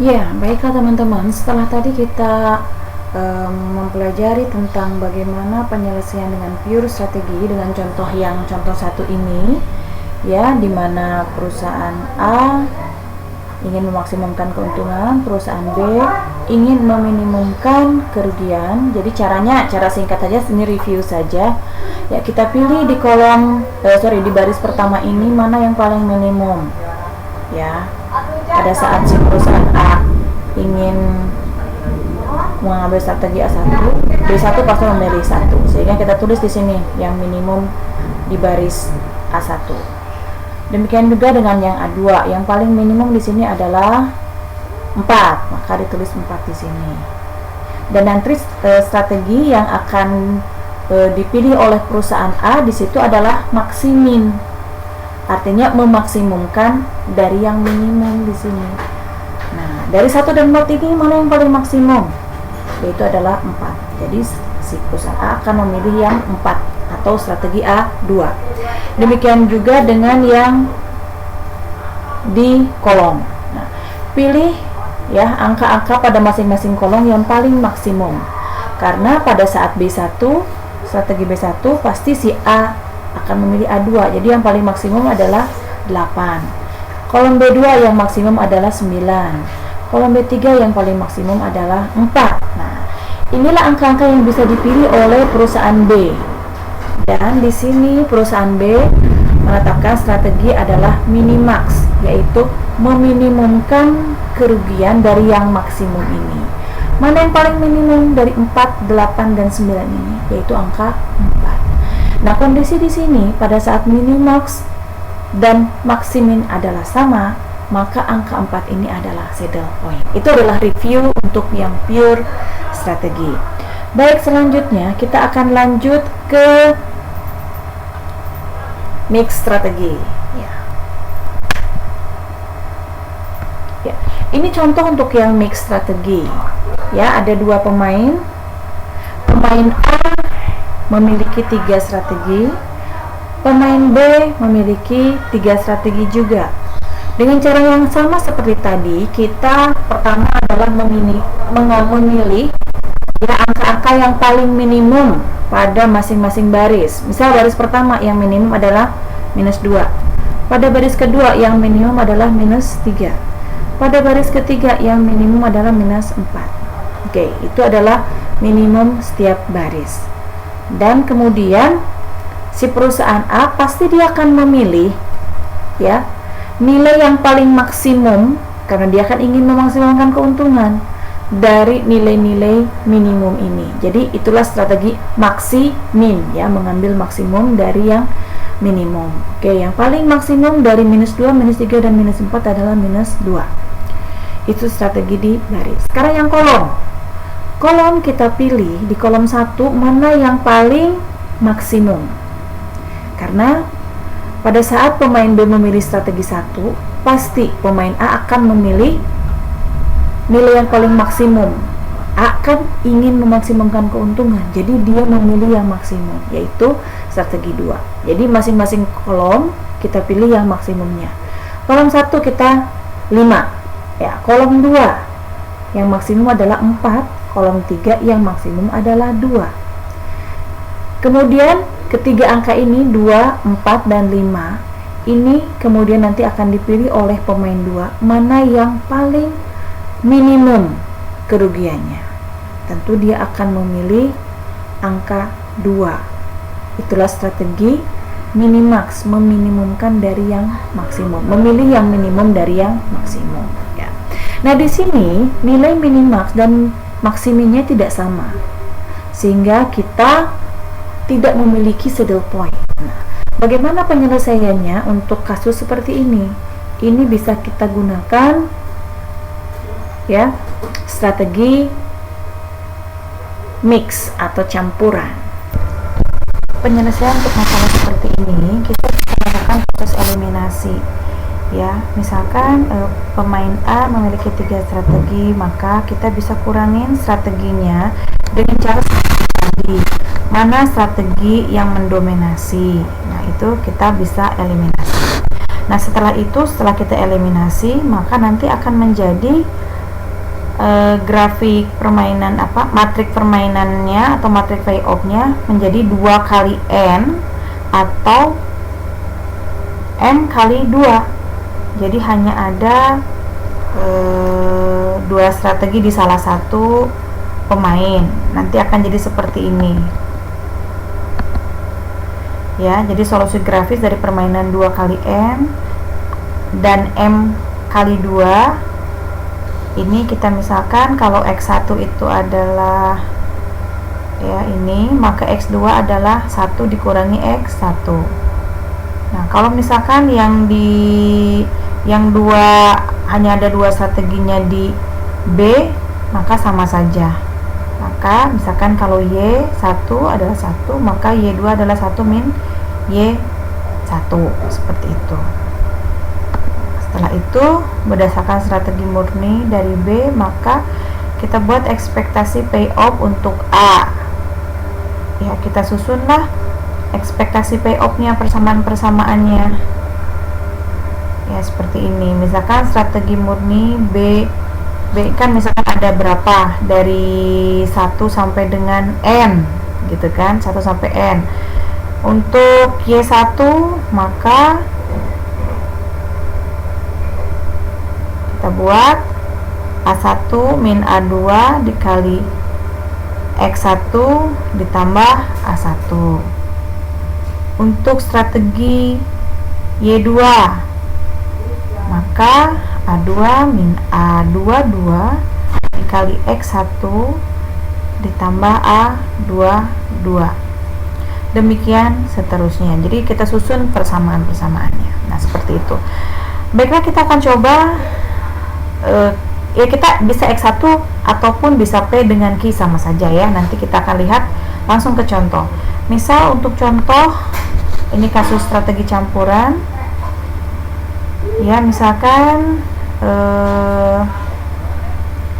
Ya, baiklah teman-teman. Setelah tadi kita mempelajari tentang bagaimana penyelesaian dengan pure strategi dengan contoh satu ini, ya, dimana perusahaan A ingin memaksimumkan keuntungan, perusahaan B ingin meminimumkan kerugian. Jadi cara singkat saja, ini review saja. Ya, kita pilih di kolom di baris pertama ini mana yang paling minimum. Ya, pada saat si perusahaan A ingin mengambil strategi A1, B1 pasti memilih 1, sehingga kita tulis di sini yang minimum di baris A1. Demikian juga dengan yang A2, yang paling minimum di sini adalah 4, maka ditulis 4 di sini. Dan nanti strategi yang akan dipilih oleh perusahaan A di situ adalah maksimin. Artinya memaksimumkan dari yang minimum di sini. Nah, dari 1 dan 4 ini mana yang paling maksimum? Yaitu adalah 4. Jadi si perusahaan A akan memilih yang 4 atau strategi A2. Demikian juga dengan yang di kolom. Nah, pilih ya angka-angka pada masing-masing kolom yang paling maksimum. Karena pada saat B1, strategi B1 pasti si A akan memilih A2. Jadi yang paling maksimum adalah 8. Kolom B2 yang maksimum adalah 9. Kolom B3 yang paling maksimum adalah 4. Nah, inilah angka-angka yang bisa dipilih oleh perusahaan B. Dan di sini perusahaan B menetapkan strategi adalah minimax, yaitu meminimumkan kerugian dari yang maksimum ini. Mana yang paling minimum dari 4, 8, dan 9 ini? Yaitu angka 4. Nah, kondisi di sini pada saat minimax dan maksimin adalah sama, maka angka 4 ini adalah saddle point. Itu adalah review untuk yang pure strategi. Baik, selanjutnya kita akan lanjut ke mix strategi. Ya, ini contoh untuk yang mix strategi. Ya, ada 2 pemain. Pemain A memiliki 3 strategi. Pemain B memiliki 3 strategi juga. Dengan cara yang sama seperti tadi, kita pertama adalah memilih ya angka-angka yang paling minimum pada masing-masing baris. Misal baris pertama yang minimum adalah -2. Pada baris kedua yang minimum adalah -3. Pada baris ketiga yang minimum adalah -4. Oke, itu adalah minimum setiap baris. Dan kemudian si perusahaan A pasti dia akan memilih ya nilai yang paling maksimum karena dia akan ingin memaksimalkan keuntungan dari nilai-nilai minimum ini. Jadi itulah strategi maksimin ya, mengambil maksimum dari yang minimum. Oke, yang paling maksimum dari -2, -3, dan -4 adalah -2. Itu strategi di baris. Sekarang yang kolom. Kolom kita pilih di kolom 1 mana yang paling maksimum. Karena pada saat pemain B memilih strategi 1, pasti pemain A akan memilih nilai yang paling maksimum. Akan ingin memaksimumkan keuntungan, jadi dia memilih yang maksimum, yaitu strategi 2. Jadi masing-masing kolom kita pilih yang maksimumnya. Kolom 1 kita 5 ya, kolom 2 yang maksimum adalah 4, kolom 3 yang maksimum adalah 2. Kemudian ketiga angka ini 2, 4, dan 5 ini kemudian nanti akan dipilih oleh pemain 2 mana yang paling minimum kerugiannya. Tentu dia akan memilih angka 2. Itulah strategi minimax, meminimumkan dari yang maksimum, memilih yang minimum dari yang maksimum ya. Nah, di sini nilai minimax dan maksiminnya tidak sama, sehingga kita tidak memiliki saddle point. Nah, bagaimana penyelesaiannya untuk kasus seperti ini? Ini bisa kita gunakan ya strategi mix atau campuran. Penyelesaian untuk masalah seperti ini kita bisa melakukan proses eliminasi ya. Misalkan pemain A memiliki 3 strategi, maka kita bisa kurangin strateginya dengan cara tadi. Mana strategi yang mendominasi? Nah, itu kita bisa eliminasi. Nah, setelah kita eliminasi, maka nanti akan menjadi grafik permainan matrik permainannya atau matrik payoff-nya menjadi 2 kali n atau m kali 2. Jadi hanya ada 2 strategi di salah satu pemain. Nanti akan jadi seperti ini. Ya, jadi solusi grafis dari permainan 2 kali n dan m kali 2 ini, kita misalkan kalau x1 itu adalah ya ini, maka x2 adalah 1 dikurangi x1. Nah, kalau misalkan yang hanya ada 2 strateginya di B, maka sama saja. Maka misalkan kalau y1 adalah 1, maka y2 adalah 1 min y1, seperti itu. Setelah itu, berdasarkan strategi murni dari B, maka kita buat ekspektasi payoff untuk A. Ya, kita susunlah ekspektasi payoff-nya, persamaan-persamaannya. Ya, seperti ini. Misalkan strategi murni B kan misalkan ada berapa? Dari 1 sampai dengan N, gitu kan? 1 sampai N. Untuk Y1, maka kita buat A1 min A2 dikali X1 ditambah A1. Untuk strategi Y2, maka A2 min A22 dikali X1 ditambah A22. Demikian seterusnya. Jadi kita susun persamaan-persamaannya. Nah, seperti itu. Baiklah, kita akan coba ya, kita bisa X1 ataupun bisa P dengan Q sama saja ya. Nanti kita akan lihat langsung ke contoh. Misal untuk contoh ini kasus strategi campuran. Ya, misalkan